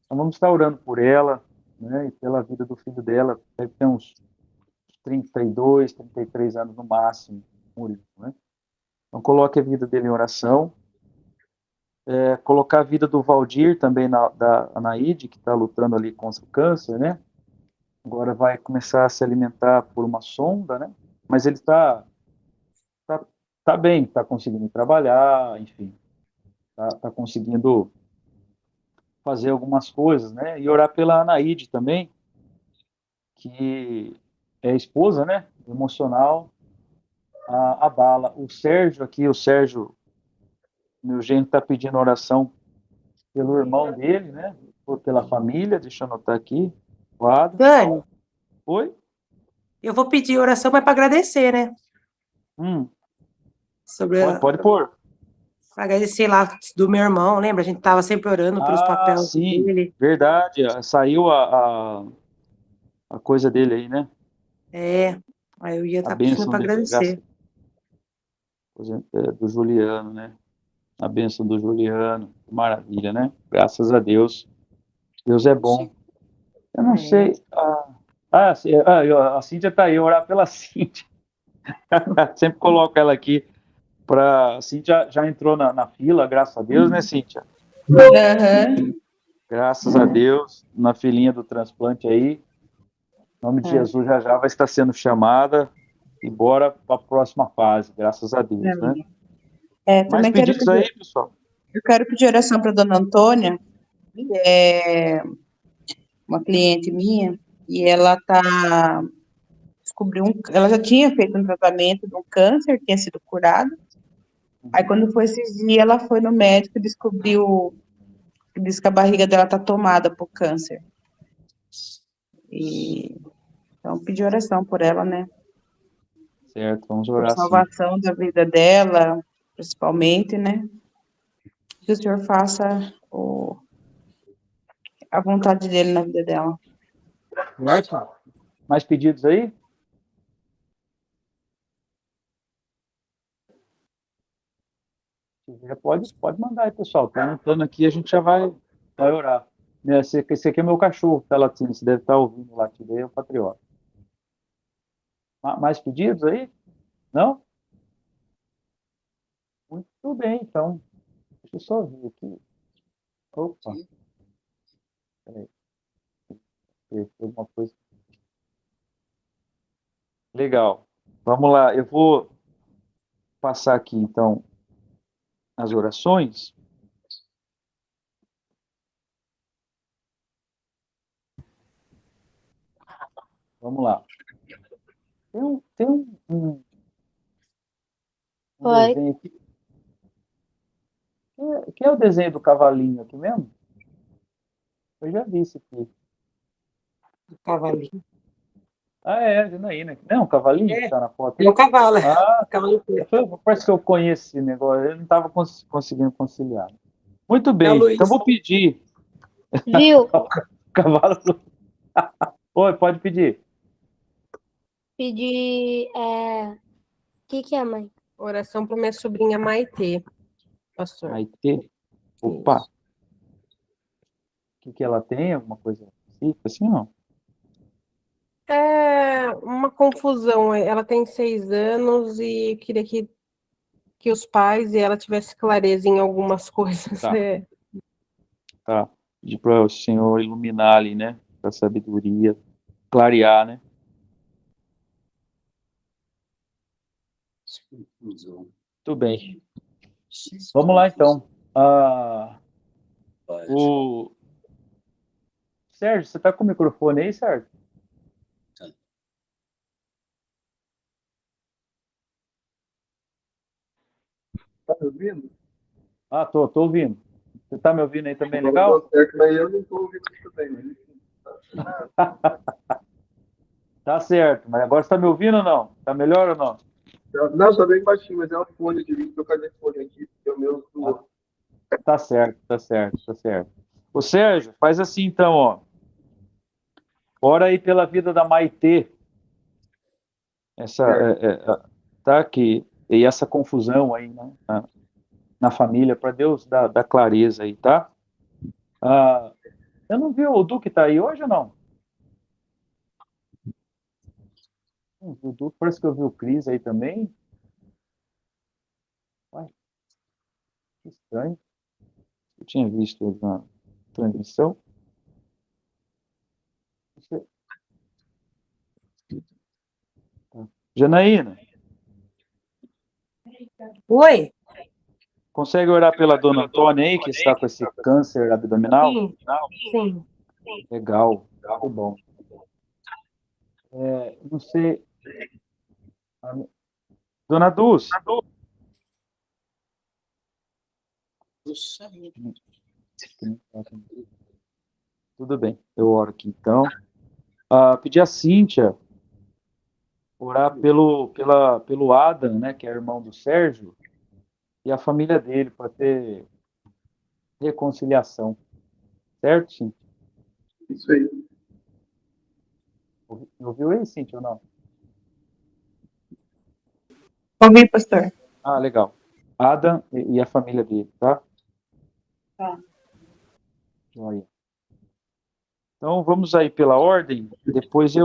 S2: Então vamos estar orando por ela, né, e pela vida do filho dela, deve ter uns 32, 33 anos no máximo, Murilo, né? Então coloque a vida dele em oração, colocar a vida do Valdir também, da Anaíde, que está lutando ali contra o câncer, né? Agora vai começar a se alimentar por uma sonda, né? Mas ele tá, tá bem, está conseguindo trabalhar, enfim, tá conseguindo fazer algumas coisas, né? E orar pela Anaíde também, que é esposa, né? Emocional, abala. O Sérgio, meu genro, está pedindo oração pelo irmão dele, né? Pela família, deixa eu anotar aqui. Guarda.
S4: Dani,
S2: Oi?
S4: eu vou pedir oração, mas para agradecer, né? Sobre
S2: Pode pôr.
S4: para agradecer lá do meu irmão, lembra? A gente tava sempre orando pelos
S2: Ah,
S4: papéis
S2: sim,
S4: dele.
S2: verdade. Saiu a coisa dele aí, né?
S4: É, aí eu ia
S2: A
S4: estar pedindo
S2: bênção
S4: para
S2: dele,
S4: agradecer.
S2: do Juliano, né? A bênção do Juliano. Maravilha, né? Graças a Deus. Deus é bom. Eu não
S4: É.
S2: sei. A Cíntia tá aí, orar pela Cíntia. Sempre coloco ela aqui para. A Cíntia já entrou na fila, graças a Deus, né, Cíntia?
S3: Aham.
S2: Graças a Deus, na filinha do transplante aí. Em nome de Jesus, já já vai estar sendo chamada e bora para a próxima fase, graças a Deus, né? Mais
S3: Também quero
S2: pedidos
S3: pedir,
S2: aí, pessoal?
S3: eu quero pedir oração para dona Antônia, que é uma cliente minha, e ela ela já tinha feito um tratamento de um câncer, tinha sido curada. Aí quando foi esses dias, ela foi no médico e disse que a barriga dela tá tomada por câncer. E então pedir oração por ela, né?
S2: Certo, vamos
S3: Por
S2: orar sim.
S3: salvação da vida dela, principalmente, né? Que o Senhor faça a vontade dele na vida dela.
S2: Certo? Mais pedidos aí? Se tiver, pode mandar aí, pessoal. Tá anotando aqui, a gente já vai orar. Esse aqui é meu cachorro, tá latindo. Você deve estar ouvindo o latido aí, é o Patriota. Mais pedidos aí? Não? Muito bem, então. Deixa eu só ver aqui. Opa, peraí. Tem alguma coisa. Legal. Vamos lá. Eu vou passar aqui, então, as orações. Vamos lá. Tem um
S5: Oi,
S2: desenho aqui. Que é o desenho do cavalinho aqui mesmo? Eu já vi isso aqui.
S4: Cavalinho.
S2: Ah, é, Janaína, né? Não, o cavalinho que
S4: É,
S2: tá na foto.
S4: é o cavalo.
S2: Ah,
S4: Cavalo preto.
S2: parece que eu conheço esse negócio. Eu não estava conseguindo conciliar. Muito
S4: É o
S2: bem. Então
S4: Luiz.
S2: vou pedir.
S5: viu?
S2: Cavalo. Oi, pode pedir.
S5: Pedir. O que é, mãe?
S4: Oração para minha sobrinha Maitê, pastor.
S2: Maitê. Opa,
S4: Isso.
S2: o que ela tem? Alguma coisa específica assim, não?
S4: É uma confusão. Ela tem 6 anos e queria que os pais e ela tivesse clareza em algumas coisas.
S2: Tá, tá. Pedir para o Senhor iluminar ali, né? Para sabedoria, clarear, né? Muito bem. Vamos lá, então. O Sérgio, você tá com o microfone aí, Sérgio?
S6: Tá me ouvindo?
S2: Ah, tô ouvindo. Você tá me ouvindo aí também,
S6: Agora
S2: legal?
S6: deu certo, mas eu não tô ouvindo muito bem. Mas enfim,
S2: Tá certo, mas agora você tá me ouvindo ou não? Tá melhor ou não?
S6: não, tá bem baixinho, mas é o fone, eu tive que trocar de fone aqui, porque o meu do outro.
S2: Tá certo, tá certo, tá certo. Ô, Sérgio, faz assim então, ó. Ora aí pela vida da Maitê. Essa, tá aqui. E essa confusão aí, né, na família, para Deus dar clareza aí, tá? Ah, eu não vi o Duque tá aí hoje ou não? O Duque, parece que eu vi o Cris aí também. Ué, que estranho. Eu tinha visto ele na transmissão. Janaína,
S4: Oi?
S2: consegue orar pela dona Antônia aí, que está com esse câncer abdominal?
S4: Sim, sim.
S2: Legal, muito bom. Não sei. Dona Dulce, tudo bem, eu oro aqui então. Pedir a Cíntia orar pelo Adam, né, que é irmão do Sérgio, e a família dele, para ter reconciliação. Certo, Cíntia?
S6: Isso aí.
S2: Ouviu aí, Cíntia, ou não?
S3: Ouvi, pastor.
S2: Ah, legal. Adam e a família dele, tá?
S3: Tá.
S2: Joia. Então, vamos aí pela ordem. Depois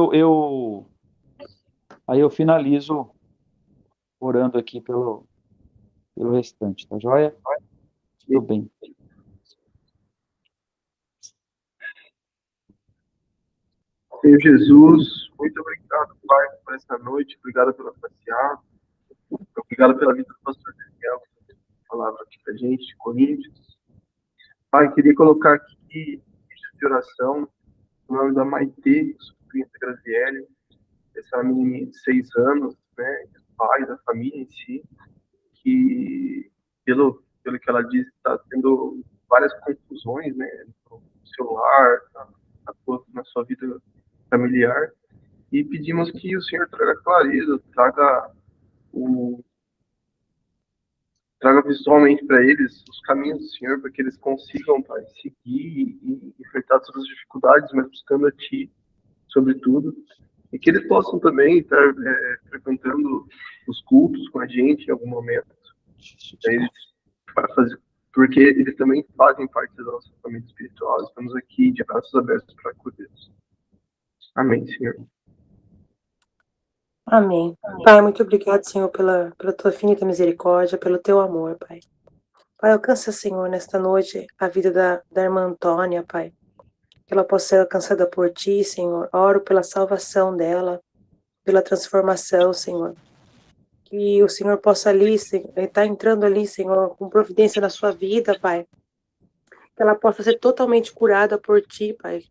S2: aí eu finalizo orando aqui pelo restante, tá joia? Tudo bem.
S6: Senhor Jesus, muito obrigado, Pai, por essa noite. Obrigado pela passeada. Obrigado pela vida do pastor Daniel, que tem palavra aqui pra gente, de Coríntios. Pai, queria colocar aqui de oração o nome da Maitê, sobrinha da Graziele, essa menina de 6 anos, né, pai da família em si, que, pelo que ela diz, está tendo várias confusões, né, no celular, na sua vida familiar, e pedimos que o Senhor traga clareza, o, traga visualmente para eles os caminhos do Senhor, para que eles consigam, Pai, seguir e enfrentar todas as dificuldades, mas buscando a Ti, sobretudo, e que eles possam também estar frequentando os cultos com a gente em algum momento. Eles, para fazer, porque eles também fazem parte da nossa família espiritual. Estamos aqui de braços abertos para acolhê-los. Amém, Senhor.
S7: Amém. Pai, muito obrigado, Senhor, pela tua infinita misericórdia, pelo teu amor, Pai. Pai, alcança, Senhor, nesta noite a vida da irmã Antônia, Pai. Que ela possa ser alcançada por ti, Senhor. Oro pela salvação dela, pela transformação, Senhor. Que o Senhor possa ali, estar entrando ali, Senhor, com providência na sua vida, Pai. Que ela possa ser totalmente curada por ti, Pai.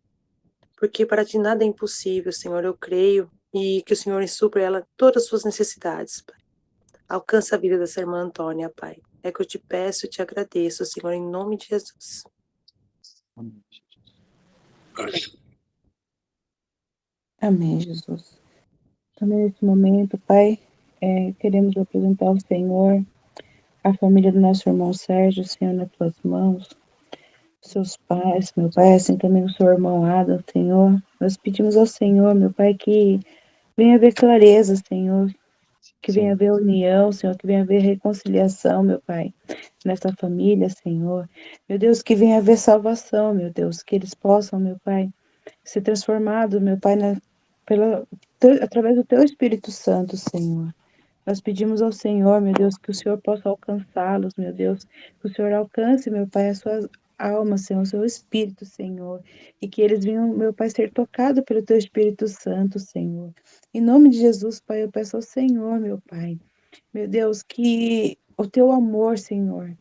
S7: Porque para ti nada é impossível, Senhor. Eu creio e que o Senhor supra ela todas as suas necessidades, Pai. Alcança a vida dessa irmã Antônia, Pai. É que eu te peço e te agradeço, Senhor, em nome de Jesus.
S3: Amém, Jesus. Também nesse momento, Pai, queremos apresentar ao Senhor a família do nosso irmão Sérgio, Senhor, nas tuas mãos, seus pais, meu Pai, assim também o seu irmão Adam, Senhor. Nós pedimos ao Senhor, meu Pai, que venha haver clareza, Senhor, que venha haver união, Senhor, que venha haver reconciliação, meu Pai, nessa família, Senhor. Meu Deus, que venha haver salvação, meu Deus, que eles possam, meu Pai, ser transformados, meu Pai, através do Teu Espírito Santo, Senhor. Nós pedimos ao Senhor, meu Deus, que o Senhor possa alcançá-los, meu Deus, que o Senhor alcance, meu Pai, as suas almas, Senhor, o seu Espírito, Senhor, e que eles venham, meu Pai, ser tocados pelo Teu Espírito Santo, Senhor. Em nome de Jesus, Pai, eu peço ao Senhor, meu Pai, meu Deus, que o Teu amor, Senhor,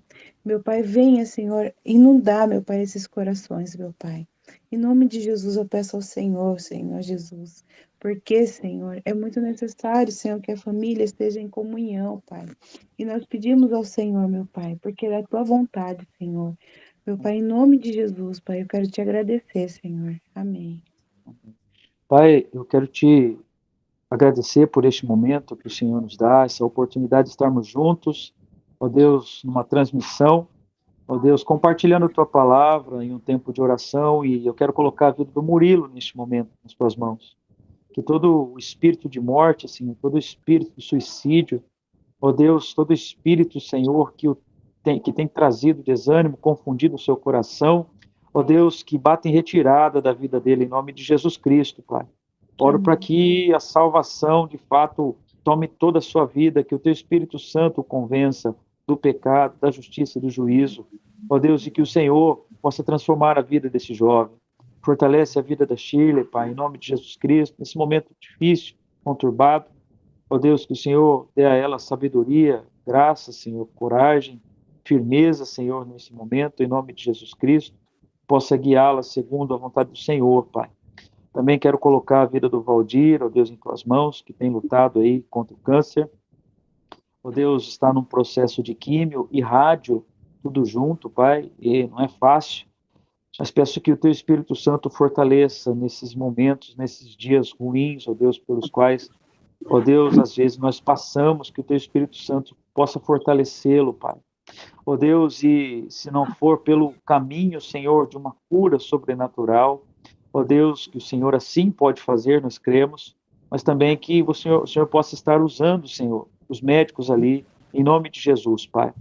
S3: meu Pai, venha, Senhor, inundar, meu Pai, esses corações, meu Pai. Em nome de Jesus, eu peço ao Senhor, Senhor Jesus, porque, Senhor, é muito necessário, Senhor, que a família esteja em comunhão, Pai. E nós pedimos ao Senhor, meu Pai, porque é a tua vontade, Senhor. Meu Pai, em nome de Jesus, Pai, eu quero te agradecer, Senhor. Amém.
S2: Pai, eu quero te agradecer por este momento que o Senhor nos dá, essa oportunidade de estarmos juntos, ó Deus, numa transmissão, ó Deus, compartilhando a tua palavra em um tempo de oração, e eu quero colocar a vida do Murilo neste momento nas tuas mãos. Que todo o espírito de morte, Senhor, todo o espírito de suicídio, ó Deus, todo espírito, Senhor, que tem trazido desânimo, confundido o seu coração, ó Deus, que bate em retirada da vida dele, em nome de Jesus Cristo, Pai. Oro para que a salvação, de fato, tome toda a sua vida, que o teu Espírito Santo o convença do pecado, da justiça e do juízo, ó Deus, e que o Senhor possa transformar a vida desse jovem. Fortalece a vida da Shirley, Pai, em nome de Jesus Cristo, nesse momento difícil, conturbado. Ó Deus, que o Senhor dê a ela sabedoria, graça, Senhor, coragem, firmeza, Senhor, nesse momento, em nome de Jesus Cristo, possa guiá-la segundo a vontade do Senhor, Pai. Também quero colocar a vida do Valdir, ó Deus, em tuas mãos, que tem lutado aí contra o câncer. Ó Deus, está num processo de químio e rádio, tudo junto, Pai, e não é fácil. Mas peço que o teu Espírito Santo fortaleça nesses momentos, nesses dias ruins, ó Deus, pelos quais, ó Deus, às vezes nós passamos, que o teu Espírito Santo possa fortalecê-lo, Pai. Ó Deus, e se não for pelo caminho, Senhor, de uma cura sobrenatural, ó Deus, que o Senhor assim pode fazer, nós cremos, mas também que o Senhor possa estar usando, Senhor, os médicos ali, em nome de Jesus, Pai.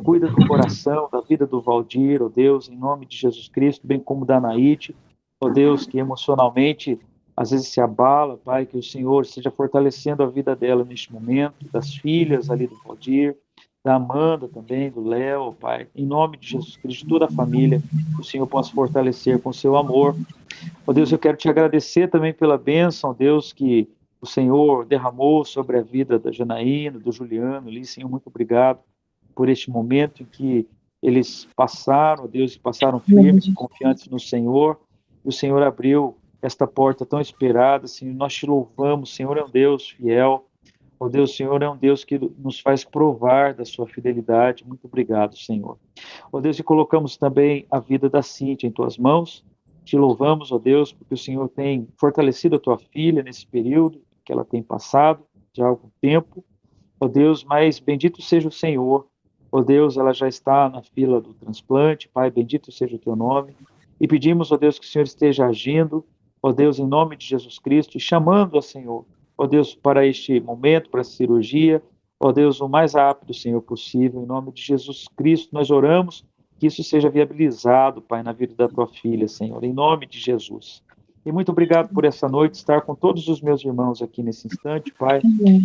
S2: Cuida do coração, da vida do Valdir, ó Deus, em nome de Jesus Cristo, bem como da Naite, ó Deus, que emocionalmente às vezes se abala, Pai, que o Senhor esteja fortalecendo a vida dela neste momento, das filhas ali do Valdir, da Amanda também, do Léo, Pai, em nome de Jesus Cristo, de toda a família, que o Senhor possa fortalecer com seu amor. Ó Deus, eu quero te agradecer também pela bênção, Deus, que o Senhor derramou sobre a vida da Janaína, do Juliano, ali, Senhor, muito obrigado por este momento em que eles passaram, Deus, e passaram firmes, confiantes no Senhor, e o Senhor abriu esta porta tão esperada, Senhor, nós te louvamos, Senhor é um Deus fiel, ó Deus, o Senhor é um Deus que nos faz provar da sua fidelidade. Muito obrigado, Senhor. Ó Deus, e colocamos também a vida da Cíntia em tuas mãos. Te louvamos, ó Deus, porque o Senhor tem fortalecido a tua filha nesse período que ela tem passado, já há algum tempo. Ó Deus, mas bendito seja o Senhor. Ó Deus, ela já está na fila do transplante. Pai, bendito seja o teu nome. E pedimos, ó Deus, que o Senhor esteja agindo, ó Deus, em nome de Jesus Cristo, e chamando, ó Senhor, ó Deus, para este momento, para a cirurgia, ó Deus, o mais rápido, Senhor, possível, em nome de Jesus Cristo, nós oramos que isso seja viabilizado, Pai, na vida da tua filha, Senhor, em nome de Jesus. E muito obrigado por essa noite, estar com todos os meus irmãos aqui nesse instante, Pai.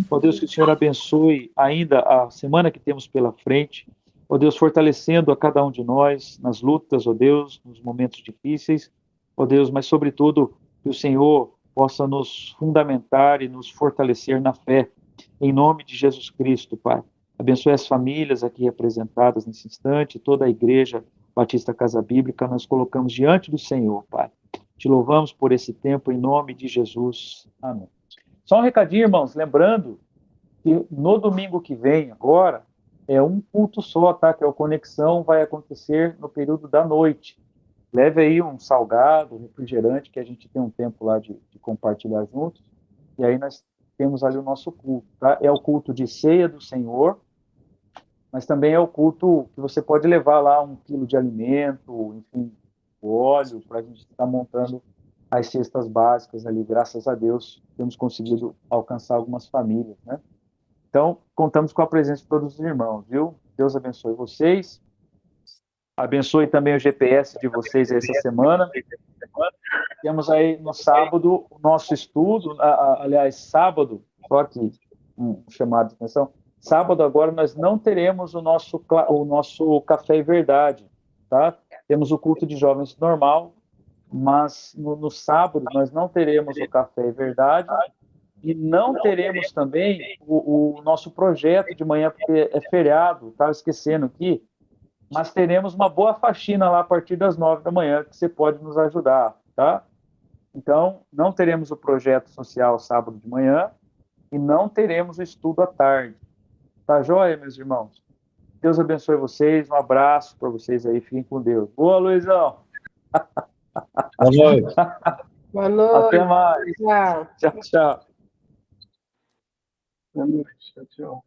S2: Ó Deus, que o Senhor abençoe ainda a semana que temos pela frente, ó Deus, fortalecendo a cada um de nós nas lutas, ó Deus, nos momentos difíceis, ó Deus, mas sobretudo que o Senhor possa nos fundamentar e nos fortalecer na fé, em nome de Jesus Cristo, Pai. Abençoe as famílias aqui representadas nesse instante, toda a Igreja Batista Casa Bíblica, nós colocamos diante do Senhor, Pai. Te louvamos por esse tempo, em nome de Jesus. Amém. Só um recadinho, irmãos, lembrando que no domingo que vem, agora, é um culto só, tá? Que é o Conexão, vai acontecer no período da noite. Leve aí um salgado, um refrigerante, que a gente tem um tempo lá de compartilhar juntos, e aí nós temos ali o nosso culto, tá? É o culto de ceia do Senhor, mas também é o culto que você pode levar lá 1 quilo de alimento, enfim, óleo, para a gente estar montando as cestas básicas ali, graças a Deus, temos conseguido alcançar algumas famílias, né? Então, contamos com a presença de todos os irmãos, viu? Deus abençoe vocês. Abençoe também o GPS de vocês essa semana. Temos aí no sábado o nosso estudo, aliás, sábado, só aqui um chamado de atenção, sábado agora nós não teremos o nosso Café e Verdade, tá? Temos o culto de jovens normal, mas no sábado nós não teremos o Café e Verdade e não teremos também o nosso projeto de manhã, porque é feriado, estava esquecendo aqui, mas teremos uma boa faxina lá a partir das 9 da manhã, que você pode nos ajudar. tá? Então, não teremos o projeto social sábado de manhã e não teremos o estudo à tarde. Tá joia, meus irmãos? Deus abençoe vocês, um abraço para vocês aí, fiquem com Deus. Boa, Luizão!
S1: Boa noite.
S4: Boa noite.
S2: Até mais!
S4: Tchau.
S2: Tchau, tchau!
S6: Boa noite. Tchau, tchau.